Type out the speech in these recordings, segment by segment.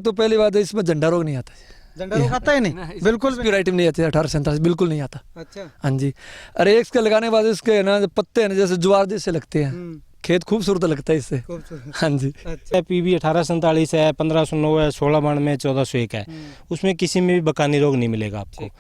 तो पहली बात है इसमें झंडा रोग नहीं आता। झंडा रोग आता ही नहीं, बिल्कुल भी प्योराइट नहीं आती 1847 बिल्कुल नहीं आता। अच्छा। हाँ जी। अरे इसके लगाने के बाद इसके है ना पत्ते है ना जैसे ज्वार जैसे लगते हैं, खेत खूबसूरत लगता है इससे। हाँ जी। अच्छा। पीबी 1847 है, 1509 है, 1692 1401 है, उसमें किसी में भी बकानी रोग नहीं मिलेगा आपको।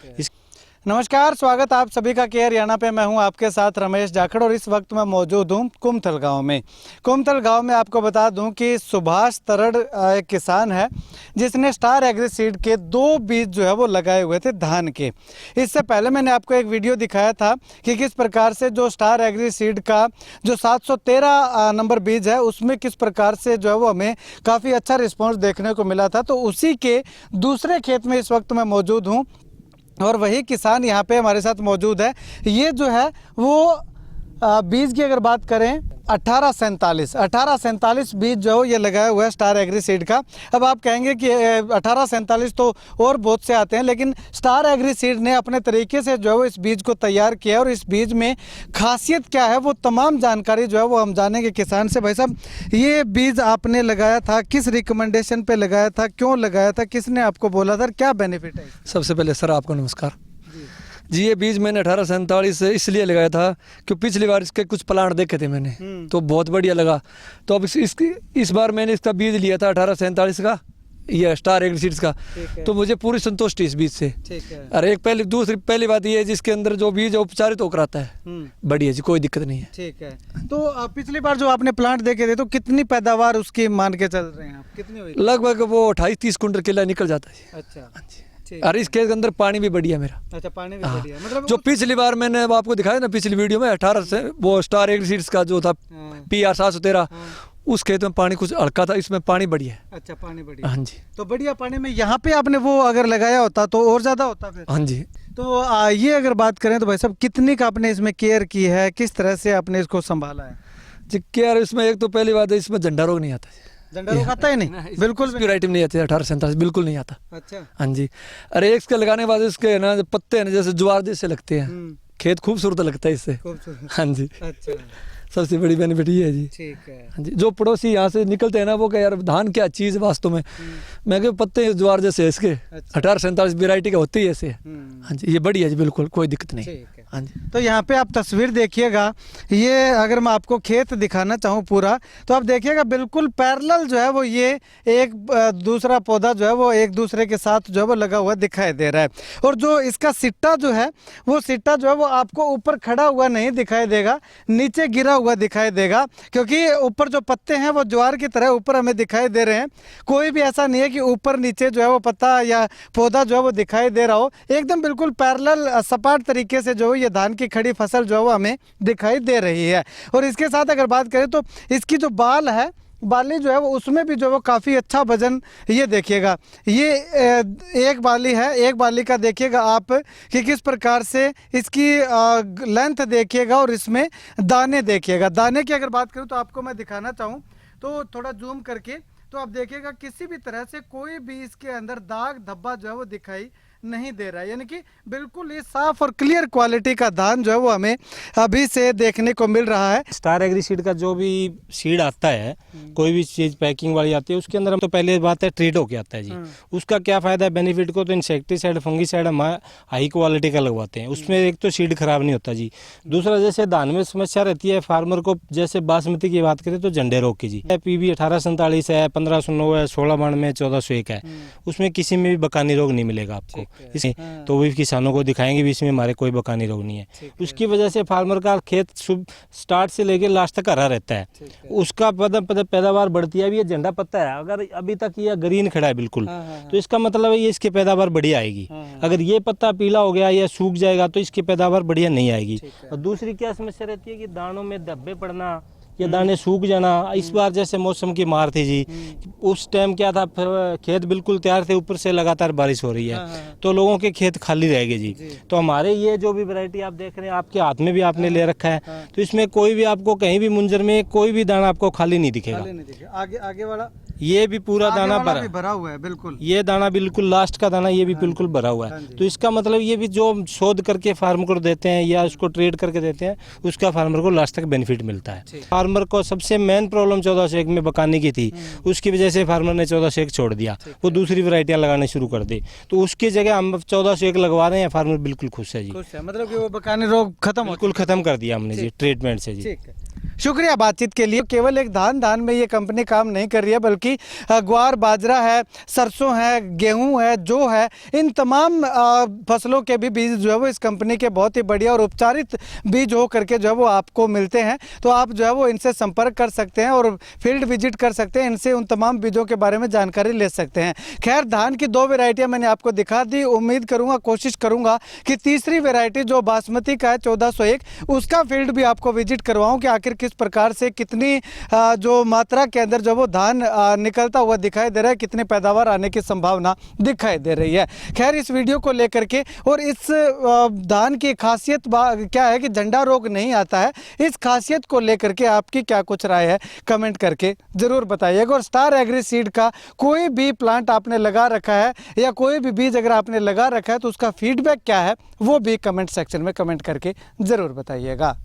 नमस्कार, स्वागत आप सभी का के हरियाणा पे। मैं हूं आपके साथ रमेश जाखड़ और इस वक्त मैं मौजूद हूं कुमथल गांव में। कुमथल गांव में आपको बता दूं कि सुभाष तरड़ एक किसान है जिसने स्टार एग्री सीड के 2 बीज जो है वो लगाए हुए थे धान के। इससे पहले मैंने आपको एक वीडियो दिखाया था कि किस प्रकार से जो स्टार एग्री सीड का जो 713 नंबर बीज है उसमें किस प्रकार से जो है वो हमें काफ़ी अच्छा रिस्पॉन्स देखने को मिला था। तो उसी के दूसरे खेत में इस वक्त मैं मौजूद हूँ और वही किसान यहाँ पे हमारे साथ मौजूद है। ये जो है वो बीज की अगर बात करें 1847 बीज जो ये लगाया हुआ है स्टार एग्री सीड का। अब आप कहेंगे कि 1847 तो और बहुत से आते हैं, लेकिन स्टार एग्री सीड ने अपने तरीके से जो है वो इस बीज को तैयार किया और इस बीज में खासियत क्या है वो तमाम जानकारी जो है वो हम जानेंगे किसान से। भाई साहब, ये बीज आपने लगाया था, किस रिकमेंडेशन पे लगाया था, क्यों लगाया था, किसने आपको बोला था, क्या बेनिफिट है? सबसे पहले सर आपको नमस्कार जी। ये बीज मैंने 1847 से इसलिए लगाया था कि पिछली बार इसके कुछ प्लांट देखे थे मैंने, तो बहुत बढ़िया लगा। तो अब इस बार मैंने इसका बीज लिया था 1847 का, ये स्टार एग्री सीड्स का। तो मुझे पूरी संतुष्टि इस बीज से। अरे एक पहली बात ये है जिसके अंदर जो बीज है उपचारित होकर आता है, बढ़िया जी, कोई दिक्कत नहीं है। ठीक है। तो पिछली बार जो आपने प्लांट देखे थे तो कितनी पैदावार उसकी मान के चल रहे हैं आप, कितनी हुई? लगभग वो 28-30 कुंटल केला निकल जाता है। अच्छा। अरे इस खेत के अंदर पानी भी बढ़िया मेरा। अच्छा, पानी भी बढ़िया। मतलब जो पिछली बार मैंने आपको दिखाया ना पिछली वीडियो में 18 से वो स्टार एग्री सीड्स का जो था PR 713, उस खेत में पानी कुछ हल्का था, इसमें पानी बढ़िया है। अच्छा, पानी बढ़िया। हाँ जी। तो बढ़िया पानी में यहाँ पे आपने वो अगर लगाया होता तो और ज्यादा होता फिर? हाँ जी। तो ये अगर बात करें तो भाई साहब कितनी का आपने इसमें केयर की है, किस तरह से आपने इसको संभाला है? जी केयर इसमें एक तो पहली बात है इसमें झंडा रोग नहीं आता। झंडा रोग आता ही नहीं, बिल्कुल भी प्योराइट नहीं आती 1847 बिल्कुल नहीं आता। अच्छा। हाँ जी। अरे इसके लगाने के बाद इसके है ना पत्ते है ना जैसे ज्वार जैसे लगते हैं, खेत खूबसूरत लगता है इससे। हाँ जी। अच्छा। सबसे बड़ी बेनिफिट ये है जी। ठीक है। हाँ जी। जो पड़ोसी यहाँ से निकलते हैं ना वो कह यार धान क्या चीज़ है वास्तव में, मैं कह पत्ते ज्वार जैसे है इसके। 1847 वेराइटी का होती है ऐसे। हाँ जी, ये बढ़िया जी, बिल्कुल कोई दिक्कत नहीं। हाँ जी। तो यहाँ पे आप तस्वीर देखिएगा, ये अगर मैं आपको खेत दिखाना चाहूँ पूरा तो आप देखिएगा बिल्कुल पैरेलल जो है वो ये एक दूसरा पौधा जो है वो एक दूसरे के साथ जो है वो लगा हुआ दिखाई दे रहा है। और जो इसका सिट्टा जो है वो सिट्टा जो है वो आपको ऊपर खड़ा हुआ नहीं दिखाई देगा, नीचे गिरा हुआ दिखाई देगा, क्योंकि ऊपर जो पत्ते हैं वो ज्वार की तरह ऊपर हमें दिखाई दे रहे हैं। कोई भी ऐसा नहीं है कि ऊपर नीचे जो है वो पत्ता या पौधा जो है वो दिखाई दे रहा हो, एकदम बिल्कुल पैरेलल सपाट तरीके से जो ये धान की खड़ी फसल जो है वो हमें दिखाई दे रही है। और इसके साथ अगर बात करें तो इसकी जो बाल है, बाली जो है वो उसमें भी जो है वो काफ़ी अच्छा वजन, ये देखिएगा, ये एक बाली है, एक बाली का देखिएगा आप कि किस प्रकार से इसकी लेंथ देखिएगा और इसमें दाने देखिएगा। दाने की अगर बात करूँ तो आपको मैं दिखाना चाहूँ तो थोड़ा जूम करके तो आप देखिएगा किसी भी तरह से कोई भी इसके अंदर दाग धब्बा जो है वो दिखाई नहीं दे रहा है, यानी कि बिल्कुल ये साफ और क्लियर क्वालिटी का धान जो है वो हमें अभी से देखने को मिल रहा है। स्टार एग्री सीड का जो भी सीड आता है, कोई भी चीज पैकिंग वाली आती है, उसके अंदर हम तो पहले बात है ट्रीट होके आता है जी। उसका क्या फायदा है बेनिफिट को, तो इंसेक्टिसाइड फंगीसाइड हम हाई क्वालिटी का लगवाते हैं, उसमें एक तो सीड खराब नहीं होता जी। दूसरा जैसे धान में समस्या रहती है फार्मर को, जैसे बासमती की बात करें तो झंडे रोग की जी, PB 1847 है, 1509 है, 1692 1401 है, उसमें किसी में भी बकानी रोग नहीं मिलेगा आपको। तो भी किसानों को दिखाएंगे भी इसमें हमारे कोई बकानी रोग नहीं है। उसकी वजह से फार्मर का खेत स्टार्ट से लेकर लास्ट तक हरा रहता है, उसका पैदावार बढ़ती है। अभी ये झंडा पत्ता है, अगर अभी तक ये ग्रीन खड़ा है बिल्कुल, तो इसका मतलब है ये इसकी पैदावार बढ़िया आएगी। अगर ये पत्ता पीला हो गया या सूख जाएगा तो इसकी पैदावार बढ़िया नहीं आएगी। और दूसरी क्या समस्या रहती है कि दानों में धब्बे पड़ना या दाने सूख जाना। इस बार जैसे मौसम की मार थी जी, उस टाइम क्या था, खेत बिल्कुल तैयार थे, ऊपर से लगातार बारिश हो रही है, तो लोगों के खेत खाली रहेंगे जी। तो हमारे ये जो भी वैरायटी आप देख रहे हैं, आपके हाथ में भी आपने ले रखा है, तो इसमें कोई भी आपको कहीं भी मुंजर में कोई भी दाना आपको खाली नहीं दिखेगा। आगे वाला ये भी पूरा आगे दाना वाला भी भरा हुआ है बिल्कुल। ये दाना बिल्कुल लास्ट का दाना, ये भी बिल्कुल भरा हुआ हाँ है। जी। तो इसका मतलब ये भी जो शोध करके फार्मर को देते हैं या उसको ट्रेड करके देते हैं, उसका फार्मर को लास्ट तक बेनिफिट मिलता है। फार्मर को सबसे मेन प्रॉब्लम 1401 में बकाने की थी, उसकी वजह से फार्मर ने 1401 छोड़ दिया, वो दूसरी वैरायटियां लगाने शुरू कर दी। तो उसकी जगह हम 1401 लगवा रहे हैं, फार्मर बिल्कुल खुश है जी। खुश है, मतलब कि वो बकाने रोग खत्म हो बिल्कुल खत्म कर दिया हमने जी ट्रीटमेंट से जी। ठीक है, शुक्रिया बातचीत के लिए। केवल एक धान में ये कंपनी काम नहीं कर रही है, बल्कि ग्वार, बाजरा है, सरसों है, गेहूं है, जो है, इन तमाम फसलों के भी बीज जो है वो इस कंपनी के बहुत ही बढ़िया और उपचारित बीज हो करके जो है वो आपको मिलते हैं। तो आप जो है वो इनसे संपर्क कर सकते हैं और फील्ड विजिट कर सकते हैं, इनसे उन तमाम बीजों के बारे में जानकारी ले सकते हैं। खैर, धान की 2 वेराइटियाँ मैंने आपको दिखा दी। उम्मीद करूँगा, कोशिश करूँगा कि तीसरी वेराइटी जो बासमती का है 1401, उसका फील्ड भी आपको विजिट करवाऊँ कि आखिर किस प्रकार से कितनी जो मात्रा के अंदर जो वो धान निकलता हुआ दिखाई दे रहा है, कितनी पैदावार आने की संभावना दिखाई दे रही है। खैर, इस वीडियो को लेकर के और इस धान की खासियत क्या है कि झंडा रोग नहीं आता है, इस खासियत को लेकर के आपकी क्या कुछ राय है, कमेंट करके ज़रूर बताइएगा। और स्टार एग्री सीड का कोई भी प्लांट आपने लगा रखा है या कोई भी बीज अगर आपने लगा रखा है तो उसका फीडबैक क्या है, वो भी कमेंट सेक्शन में कमेंट करके ज़रूर बताइएगा।